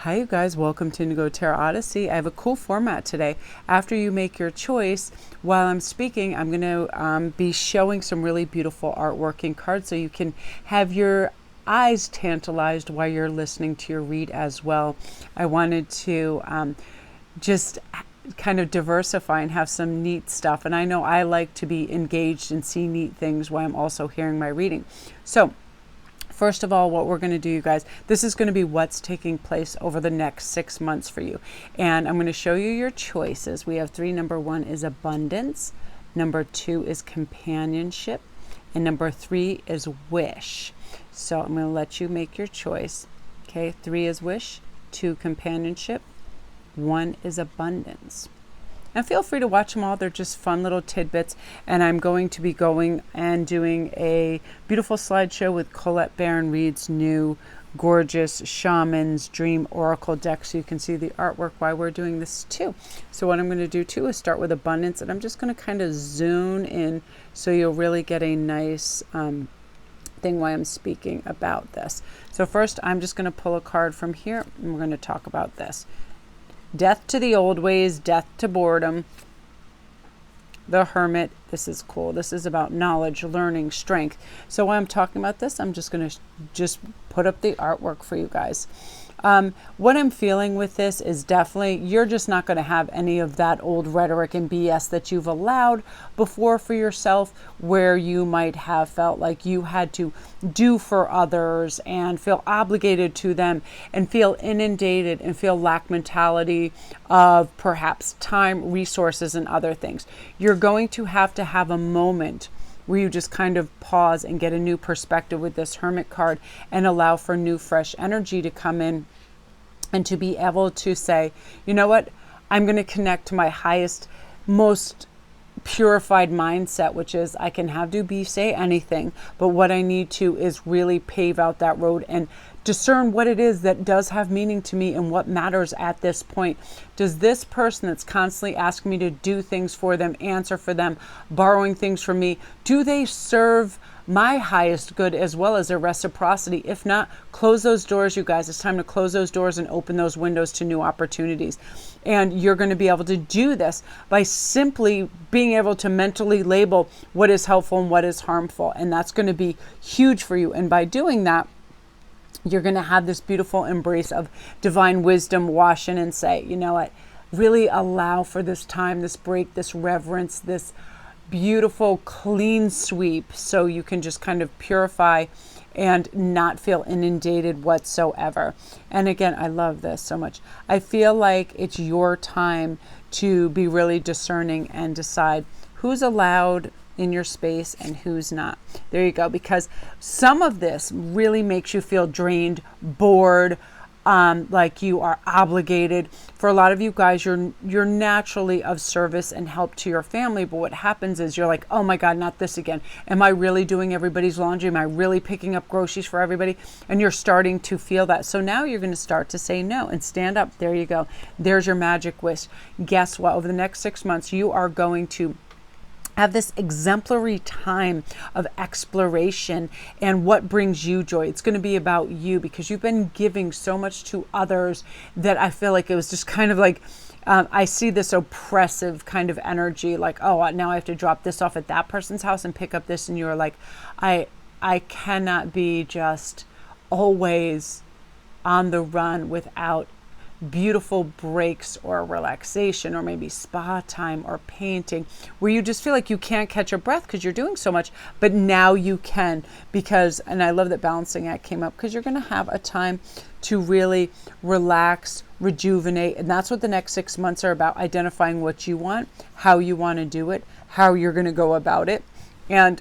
Hi you guys, welcome to Instantgo Tarot Odyssey. I have a cool format today. After you make your choice, while I'm speaking, I'm going to be showing some really beautiful artwork cards so you can have your eyes tantalized while you're listening to your read as well. I wanted to just kind of diversify and have some neat stuff. And I know I like to be engaged and see neat things while I'm also hearing my reading. So first of all, what we're going to do, you guys, this is going to be what's taking place over the next 6 months for you. And I'm going to show you your choices. We have three. Number 1 is abundance. Number 2 is companionship. And number 3 is wish. So I'm going to let you make your choice. Okay, 3 is wish, 2 companionship, 1 is abundance. And feel free to watch them all. They're just fun little tidbits. And I'm going to be going and doing a beautiful slideshow with Colette Baron Reed's new gorgeous Shaman's Dream Oracle deck, so you can see the artwork while we're doing this too. So what I'm going to do too is start with abundance, and I'm just going to kind of zoom in so you'll really get a nice thing while I'm speaking about this. So first, I'm just going to pull a card from here, and we're going to talk about this. Death to the old ways, death to boredom. The Hermit. This is cool. This is about knowledge, learning, strength. So while I'm talking about this, I'm just going to just put up the artwork for you guys. What I'm feeling with this is definitely you're just not going to have any of that old rhetoric and BS that you've allowed before for yourself, where you might have felt like you had to do for others and feel obligated to them and feel inundated and feel lack mentality of perhaps time, resources, and other things. You're going to have a moment where you just kind of pause and get a new perspective with this Hermit card and allow for new, fresh energy to come in and to be able to say, you know what, I'm going to connect to my highest, most purified mindset, which is I can have to be say anything, but what I need to is really pave out that road and discern what it is that does have meaning to me and what matters at this point. Does this person that's constantly asking me to do things for them, answer for them, borrowing things from me, do they serve my highest good as well as a reciprocity? If not, close those doors, you guys. It's time to close those doors and open those windows to new opportunities. And you're going to be able to do this by simply being able to mentally label what is helpful and what is harmful. And that's going to be huge for you. And by doing that, you're going to have this beautiful embrace of divine wisdom wash in and say, you know what, really allow for this time, this break, this reverence, this beautiful clean sweep, so you can just kind of purify and not feel inundated whatsoever. And again, I love this so much. I feel like it's your time to be really discerning and decide who's allowed in your space and who's not. There you go. Because some of this really makes you feel drained, bored, like you are obligated. For a lot of you guys, you're naturally of service and help to your family, but what happens is you're like, oh my God, not this again. Am I really doing everybody's laundry? Am I really picking up groceries for everybody? And you're starting to feel that. So now you're going to start to say no and stand up. There you go. There's your magic wish. Guess what? Over the next 6 months, you are going to have this exemplary time of exploration and what brings you joy. It's going to be about you because you've been giving so much to others that I feel like it was just kind of like, I see this oppressive kind of energy, like, oh, now I have to drop this off at that person's house and pick up this. And you're like, I cannot be just always on the run without beautiful breaks or relaxation or maybe spa time or painting, where you just feel like you can't catch your breath because you're doing so much, but now you can, because, and I love that balancing act came up, because you're going to have a time to really relax, rejuvenate. And that's what the next 6 months are about: identifying what you want, how you want to do it, how you're going to go about it, and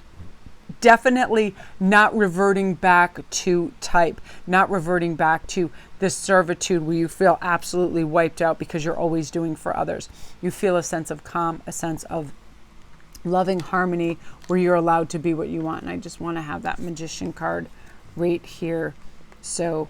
definitely not reverting back to type, not reverting back to this servitude where you feel absolutely wiped out because you're always doing for others. You feel a sense of calm, a sense of loving harmony where you're allowed to be what you want. And I just want to have that Magician card right here so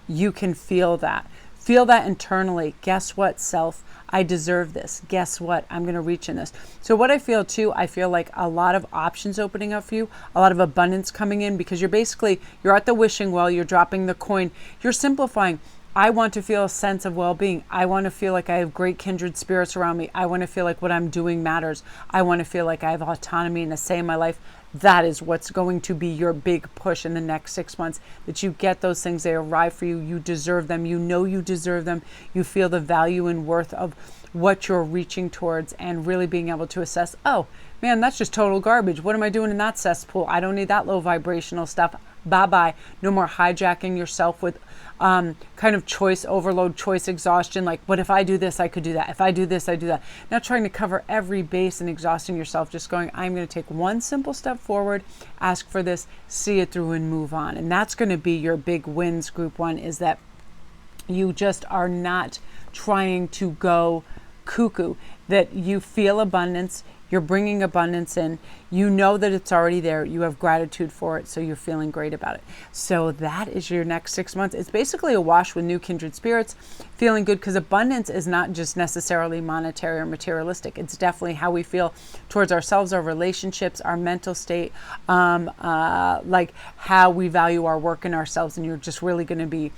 you can feel that. Feel that internally. Guess what, self? I deserve this. Guess what? I'm going to reach in this. So what I feel too, I feel like a lot of options opening up for you, a lot of abundance coming in, because you're at the wishing well, you're dropping the coin, you're simplifying. I want to feel a sense of well-being. I want to feel like I have great kindred spirits around me. I want to feel like what I'm doing matters. I want to feel like I have autonomy and a say in my life. That is what's going to be your big push in the next 6 months, that you get those things. They arrive for you. You deserve them. You know you deserve them. You feel the value and worth of what you're reaching towards, and really being able to assess, oh man, that's just total garbage. What am I doing in that cesspool? I don't need that low vibrational stuff. Bye-bye. No more hijacking yourself with kind of choice overload, choice exhaustion. Like, what if I do this, I could do that. If I do this, I do that. Not trying to cover every base and exhausting yourself. Just going, I'm going to take one simple step forward, ask for this, see it through, and move on. And that's going to be your big wins, group one, is that you just are not trying to go cuckoo, that you feel abundance. You're bringing abundance in. You know that it's already there. You have gratitude for it, so you're feeling great about it. So that is your next 6 months. It's basically a wash with new kindred spirits, feeling good, because abundance is not just necessarily monetary or materialistic. It's definitely how we feel towards ourselves, our relationships, our mental state, like how we value our work and ourselves. And you're just really going to be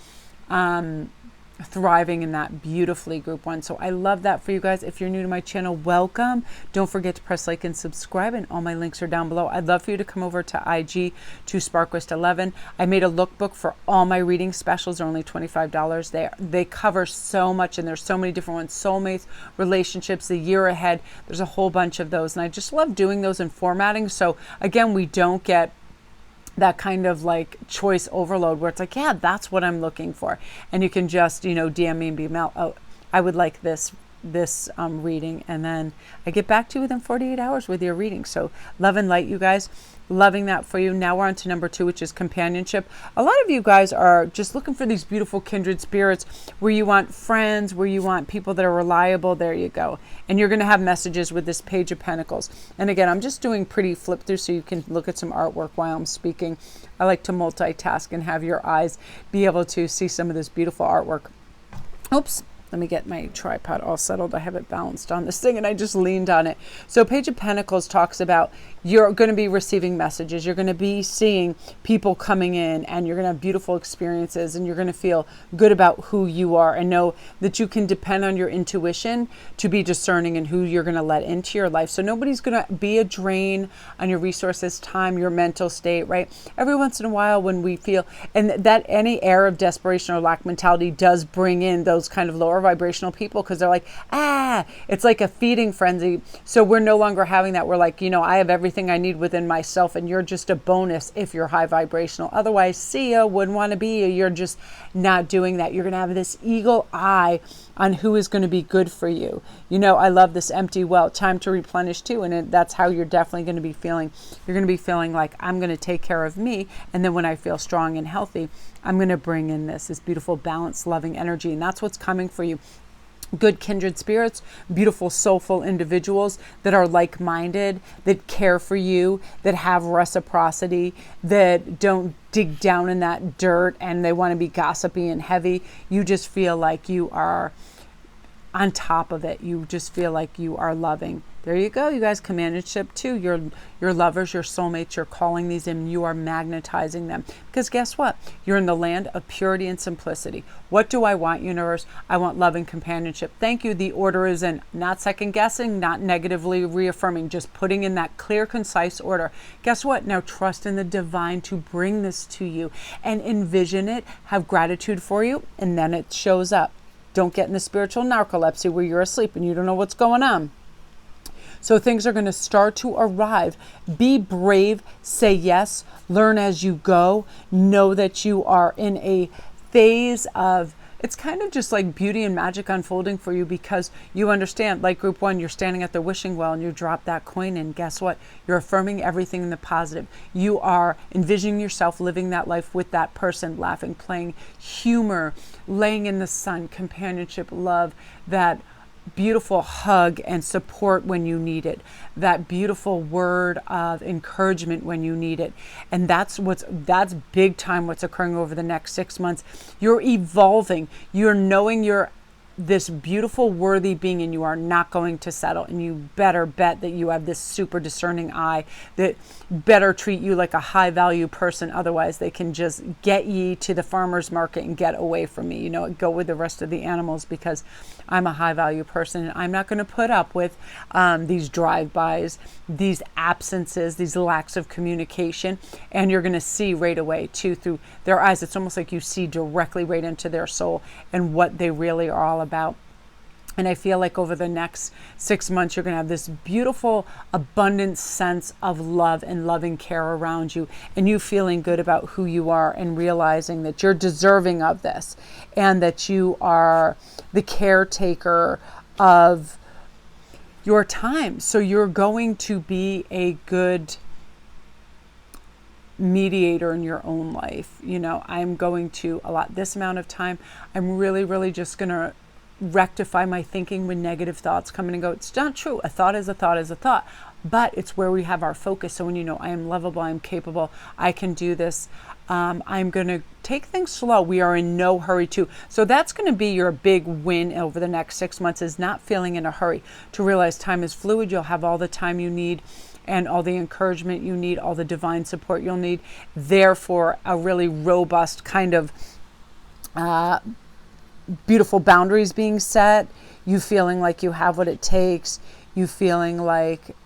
thriving in that beautifully, group one. So I love that for you guys. If you're new to my channel, welcome. Don't forget to press like and subscribe, and all my links are down below. I'd love for you to come over to IG to SparKrist11. I made a lookbook for all my reading specials. They're only $25. They cover so much, and there's so many different ones: soulmates, relationships, the year ahead. There's a whole bunch of those, and I just love doing those and formatting. So again, we don't get that kind of like choice overload where it's like, yeah, that's what I'm looking for. And you can just, DM me and be, Mel, oh, I would like this reading. And then I get back to you within 48 hours with your reading. So love and light, you guys. Loving that for you. Now we're on to number 2, which is companionship. A lot of you guys are just looking for these beautiful kindred spirits where you want friends, where you want people that are reliable. There you go. And you're going to have messages with this Page of Pentacles. And again, I'm just doing pretty flip through so you can look at some artwork while I'm speaking. I like to multitask and have your eyes be able to see some of this beautiful artwork. Oops. Let me get my tripod all settled. I have it balanced on this thing and I just leaned on it. So Page of Pentacles talks about you're going to be receiving messages. You're going to be seeing people coming in, and you're going to have beautiful experiences, and you're going to feel good about who you are, and know that you can depend on your intuition to be discerning in who you're going to let into your life. So nobody's going to be a drain on your resources, time, your mental state, right? Every once in a while when we feel, and that any air of desperation or lack mentality does bring in those kind of lower vibrational people, because they're like, it's like a feeding frenzy. So we're no longer having that. We're like, I have everything I need within myself, and you're just a bonus if you're high vibrational. Otherwise, see ya, wouldn't want to be you. You're just not doing that. You're going to have this eagle eye on who is going to be good for you. I love this empty well, time to replenish too. And that's how you're definitely going to be feeling. You're going to be feeling like, I'm going to take care of me. And then when I feel strong and healthy, I'm going to bring in this beautiful, balanced, loving energy. And that's what's coming for you. Good kindred spirits, beautiful, soulful individuals that are like-minded, that care for you, that have reciprocity, that don't dig down in that dirt and they want to be gossipy and heavy. You just feel like you are on top of it. You just feel like you are loving. There you go, you guys. Companionship too. Your lovers, your soulmates, you're calling these in. You are magnetizing them. Because guess what? You're in the land of purity and simplicity. What do I want, universe? I want love and companionship. Thank you. The order is in. Not second guessing, not negatively reaffirming, just putting in that clear, concise order. Guess what? Now trust in the divine to bring this to you, and envision it, have gratitude for you, and then it shows up. Don't get in the spiritual narcolepsy where you're asleep and you don't know what's going on. So things are going to start to arrive. Be brave, say yes, learn as you go. Know that you are in a phase of, it's kind of just like beauty and magic unfolding for you, because you understand, like group one, you're standing at the wishing well and you drop that coin in. Guess what? You're affirming everything in the positive. You are envisioning yourself living that life with that person, laughing, playing, humor, laying in the sun, companionship, love, that beautiful hug and support when you need it, that beautiful word of encouragement when you need it. And that's big time what's occurring over the next 6 months. You're evolving. You're knowing your this beautiful, worthy being, and you are not going to settle. And you better bet that you have this super discerning eye that better treat you like a high value person. Otherwise, they can just get ye to the farmer's market and get away from me. Go with the rest of the animals, because I'm a high value person, and I'm not going to put up with these drive-bys, these absences, these lacks of communication. And you're going to see right away too, through their eyes. It's almost like you see directly right into their soul and what they really are all about. And I feel like over the next 6 months, you're going to have this beautiful, abundant sense of love and loving care around you, and you feeling good about who you are and realizing that you're deserving of this, and that you are the caretaker of your time. So you're going to be a good mediator in your own life. I'm going to allot this amount of time. I'm really, really just going to rectify my thinking when negative thoughts come in and go. It's not true. A thought is a thought is a thought, but it's where we have our focus. So when I am lovable, I'm capable, I can do this. I'm going to take things slow. We are in no hurry too. So that's going to be your big win over the next 6 months, is not feeling in a hurry, to realize time is fluid. You'll have all the time you need and all the encouragement you need, all the divine support you'll need. Therefore, a really robust kind of beautiful boundaries being set, you feeling like you have what it takes, you feeling like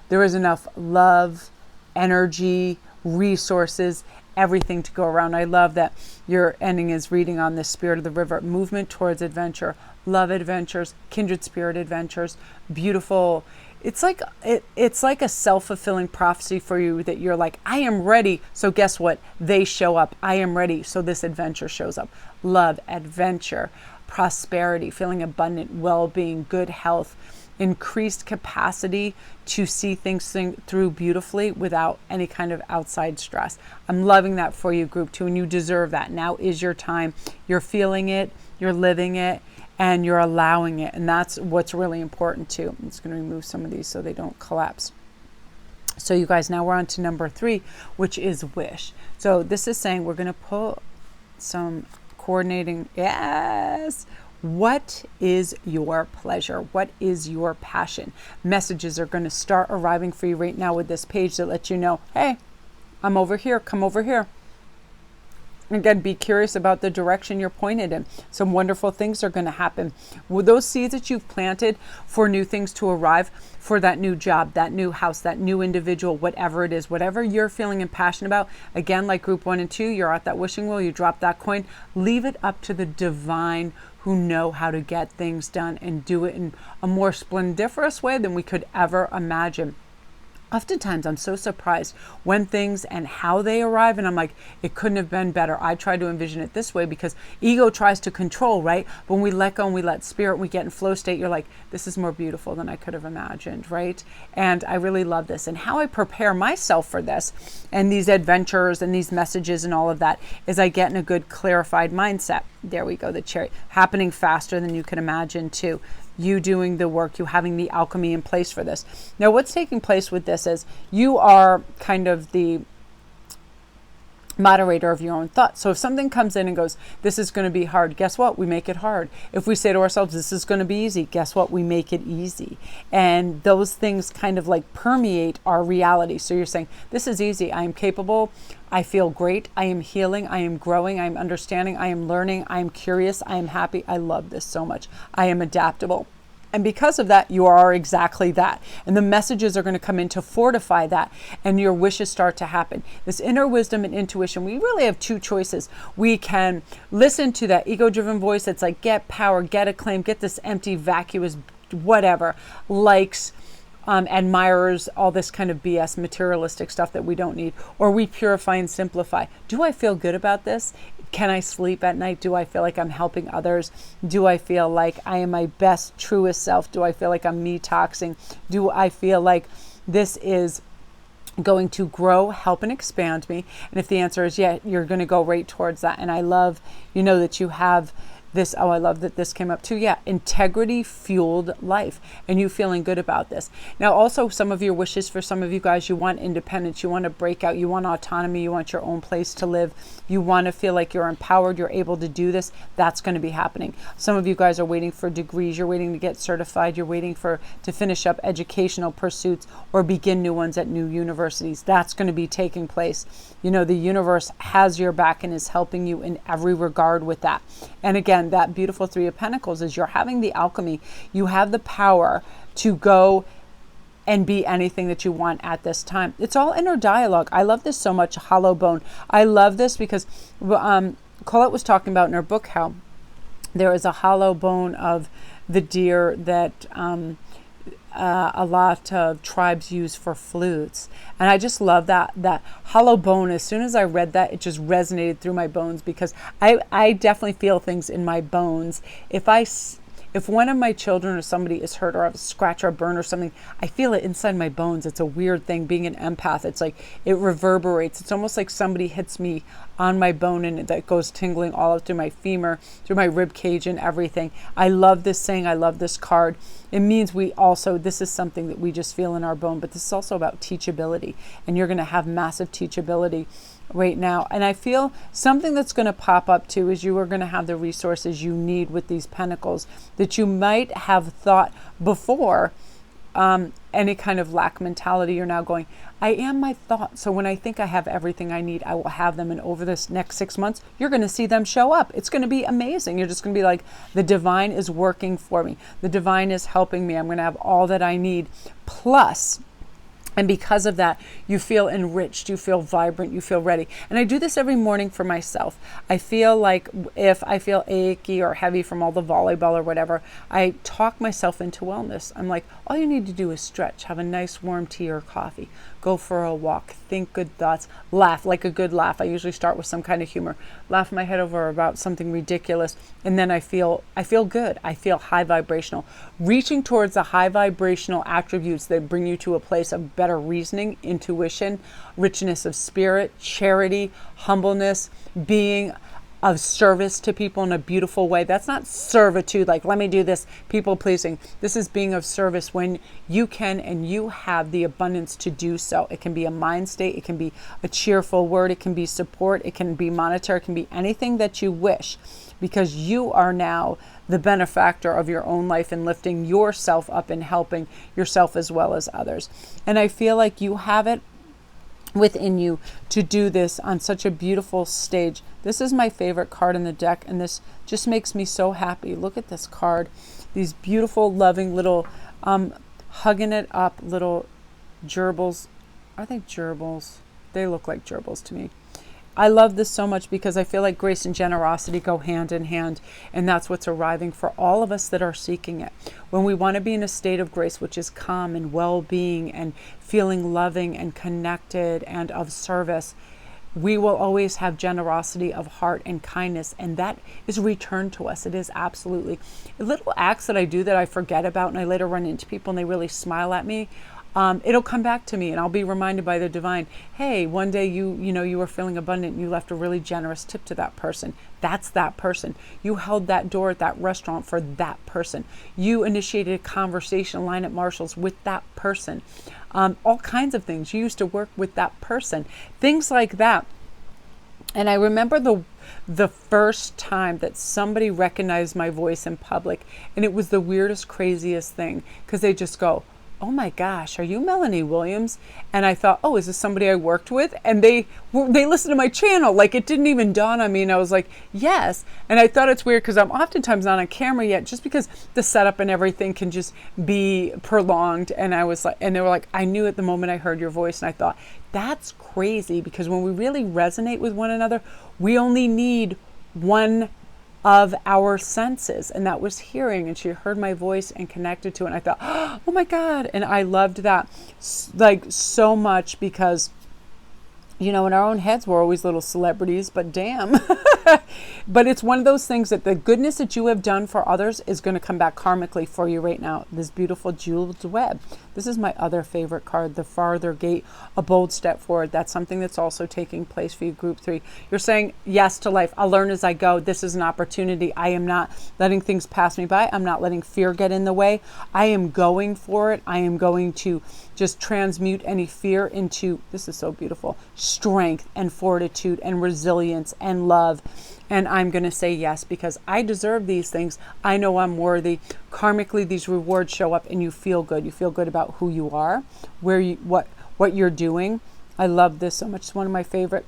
there is enough love, energy, resources, everything to go around. I love that your ending is reading on the Spirit of the River, movement towards adventure, love adventures, kindred spirit adventures, beautiful. It's like a self-fulfilling prophecy for you, that you're like, I am ready. So guess what? They show up. I am ready. So this adventure shows up. Love, adventure, prosperity, feeling abundant, well-being, good health, increased capacity to see things through beautifully without any kind of outside stress. I'm loving that for you, group 2, and you deserve that. Now is your time. You're feeling it, you're living it, and you're allowing it. And that's what's really important too. I'm just going to remove some of these so they don't collapse. So you guys, now we're on to number 3, which is wish. So this is saying we're going to put some coordinating. Yes. What is your pleasure? What is your passion? Messages are going to start arriving for you right now with this page that lets you know, hey, I'm over here. Come over here. Again, be curious about the direction you're pointed in. Some wonderful things are going to happen. With those seeds that you've planted for new things to arrive, for that new job, that new house, that new individual, whatever it is, whatever you're feeling and passionate about, again, like group 1 and 2, you're at that wishing wheel, you drop that coin, leave it up to the divine who know how to get things done and do it in a more splendiferous way than we could ever imagine. Oftentimes, I'm so surprised when things and how they arrive, and I'm like, it couldn't have been better. I try to envision it this way because ego tries to control, right? But when we let go and we let spirit, we get in flow state, you're like, this is more beautiful than I could have imagined, right? And I really love this. And how I prepare myself for this and these adventures and these messages and all of that is I get in a good clarified mindset. There we go, the cherry. Happening faster than you can imagine too. You doing the work, you having the alchemy in place for this. Now, what's taking place with this is you are kind of the moderator of your own thoughts. So if something comes in and goes, this is going to be hard, guess what? We make it hard. If we say to ourselves, this is going to be easy, guess what? We make it easy. And those things kind of like permeate our reality. So you're saying, this is easy. I am capable. I feel great. I am healing. I am growing. I am understanding. I am learning. I am curious. I am happy. I love this so much. I am adaptable. And because of that, you are exactly that. And the messages are going to come in to fortify that. And your wishes start to happen. This inner wisdom and intuition, we really have two choices. We can listen to that ego-driven voice that's like, get power, get acclaim, get this empty, vacuous, whatever, likes, admirers, all this kind of BS, materialistic stuff that we don't need. Or we purify and simplify. Do I feel good about this? Can I sleep at night? Do I feel like I'm helping others? Do I feel like I am my best, truest self? Do I feel like I'm detoxing? Do I feel like this is going to grow, help, and expand me? And if the answer is yeah, you're going to go right towards that. And I love, that you have this, oh, I love that this came up too. Yeah, integrity fueled life, and you feeling good about this. Now, also some of your wishes for some of you guys, you want independence, you want to break out, you want autonomy, you want your own place to live, you want to feel like you're empowered, you're able to do this. That's going to be happening. Some of you guys are waiting for degrees, you're waiting to get certified, you're waiting to finish up educational pursuits or begin new ones at new universities. That's going to be taking place. You know, the universe has your back and is helping you in every regard with that. And again, that beautiful Three of Pentacles is you're having the alchemy. You have the power to go and be anything that you want at this time. It's all inner dialogue. I love this so much, hollow bone. I love this because Colette was talking about in her book how there is a hollow bone of the deer that a lot of tribes use for flutes. And I just love that hollow bone. As soon as I read that, it just resonated through my bones, because I definitely feel things in my bones. If one of my children or somebody is hurt or I have a scratch or a burn or something, I feel it inside my bones. It's a weird thing being an empath. It's like it reverberates. It's almost like somebody hits me on my bone and that goes tingling all up through my femur, through my rib cage and everything. I love this saying. I love this card. It means this is something that we just feel in our bone, but this is also about teachability, and you're going to have massive teachability right now. And I feel something that's going to pop up too is you are going to have the resources you need with these pentacles that you might have thought before. Any kind of lack mentality, you're now going, I am my thought. So when I think I have everything I need, I will have them. And over this next 6 months, you're going to see them show up. It's going to be amazing. You're just going to be like, the divine is working for me. The divine is helping me. I'm going to have all that I need. Plus, and because of that, you feel enriched, you feel vibrant, you feel ready. And I do this every morning for myself. I feel like if I feel achy or heavy from all the volleyball or whatever, I talk myself into wellness. I'm like, all you need to do is stretch, have a nice warm tea or coffee, go for a walk, think good thoughts, laugh, like a good laugh. I usually start with some kind of humor, laugh my head over about something ridiculous, and then I feel good. I feel high vibrational. Reaching towards the high vibrational attributes that bring you to a place of better reasoning, intuition, richness of spirit, charity, humbleness, being of service to people in a beautiful way. That's not servitude, like let me do this, people pleasing. This is being of service when you can and you have the abundance to do so. It can be a mind state, it can be a cheerful word, it can be support, it can be monetary, it can be anything that you wish, because you are now the benefactor of your own life and lifting yourself up and helping yourself as well as others. And I feel like you have it within you to do this on such a beautiful stage. This is my favorite card in the deck, and this just makes me so happy. Look at this card. These beautiful, loving little, hugging it up little gerbils. Are they gerbils? They look like gerbils to me. I love this so much because I feel like grace and generosity go hand in hand, and that's what's arriving for all of us that are seeking it. When we want to be in a state of grace, which is calm and well-being and feeling loving and connected and of service, we will always have generosity of heart and kindness, and that is returned to us. It is absolutely. Little acts that I do that I forget about, and I later run into people and they really smile at me. It'll come back to me, and I'll be reminded by the divine, hey, one day you were feeling abundant and you left a really generous tip to that person. That's that person. You held that door at that restaurant for that person. You initiated a conversation line at Marshall's with that person. All kinds of things. You used to work with that person. Things like that. And I remember the first time that somebody recognized my voice in public, and it was the weirdest, craziest thing, because they just go, oh my gosh, are you Melanie Williams? And I thought, oh, is this somebody I worked with? And they listened to my channel. Like, it didn't even dawn on me. And I was like, yes. And I thought it's weird because I'm oftentimes not on camera yet, just because the setup and everything can just be prolonged. And I was like, and they were like, I knew at the moment I heard your voice. And I thought, that's crazy, because when we really resonate with one another, we only need one of our senses, and that was hearing. And she heard my voice and connected to it, and I thought, oh my God. And I loved that like so much, because in our own heads we're always little celebrities, but damn, But it's one of those things that the goodness that you have done for others is going to come back karmically for you right now. This beautiful jeweled web. This is my other favorite card, the farther gate, a bold step forward. That's something that's also taking place for you, group 3. You're saying yes to life. I'll learn as I go. This is an opportunity. I am not letting things pass me by. I'm not letting fear get in the way. I am going for it. I am going to just transmute any fear into, this is so beautiful, strength and fortitude and resilience and love. And I'm going to say yes because I deserve these things. I know I'm worthy. Karmically, these rewards show up and you feel good. You feel good about who you are, where you, what you're doing. I love this so much. It's one of my favorite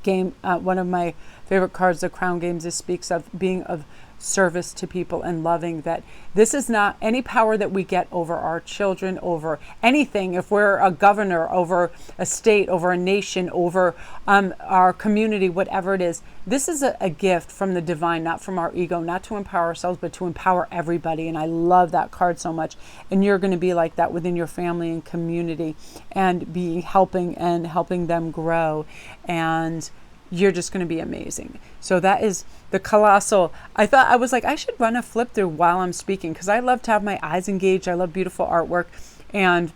one of my favorite cards, the Crown Games. This speaks of being of service to people and loving, that this is not any power that we get over our children, over anything. If we're a governor, over a state, over a nation, over our community, whatever it is, this is a gift from the divine, not from our ego, not to empower ourselves, but to empower everybody. And I love that card so much. And you're going to be like that within your family and community, and be helping them grow. And you're just going to be amazing. So that is the colossal. I was like, I should run a flip through while I'm speaking, because I love to have my eyes engaged. I love beautiful artwork, and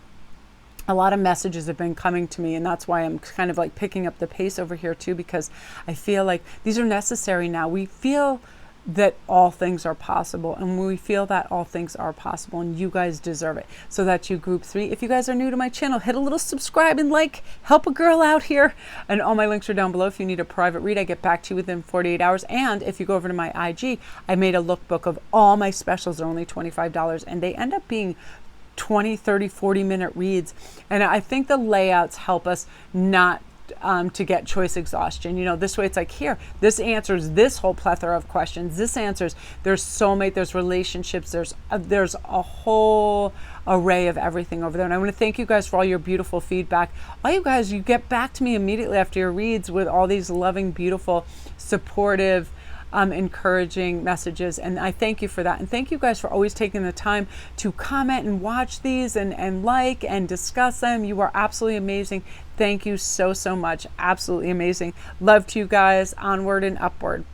a lot of messages have been coming to me, and that's why I'm kind of like picking up the pace over here too, because I feel like these are necessary now. We feel that all things are possible, and we feel that all things are possible, and you guys deserve it. So that's you, group 3. If you guys are new to my channel, hit a little subscribe and like, help a girl out here. And all my links are down below. If you need a private read, I get back to you within 48 hours. And if you go over to my IG, I made a lookbook of all my specials. They're only $25, and they end up being 20, 30, 40-minute reads. And I think the layouts help us not to get choice exhaustion. You know, this way it's like, here, this answers this whole plethora of questions. This answers, there's soulmate, there's relationships, there's a whole array of everything over there. And I want to thank you guys for all your beautiful feedback. All you guys, you get back to me immediately after your reads with all these loving, beautiful, supportive, encouraging messages, and I thank you for that. And thank you guys for always taking the time to comment and watch these and like and discuss them. You are absolutely amazing. Thank you so much. Absolutely amazing. Love to you guys. Onward and upward.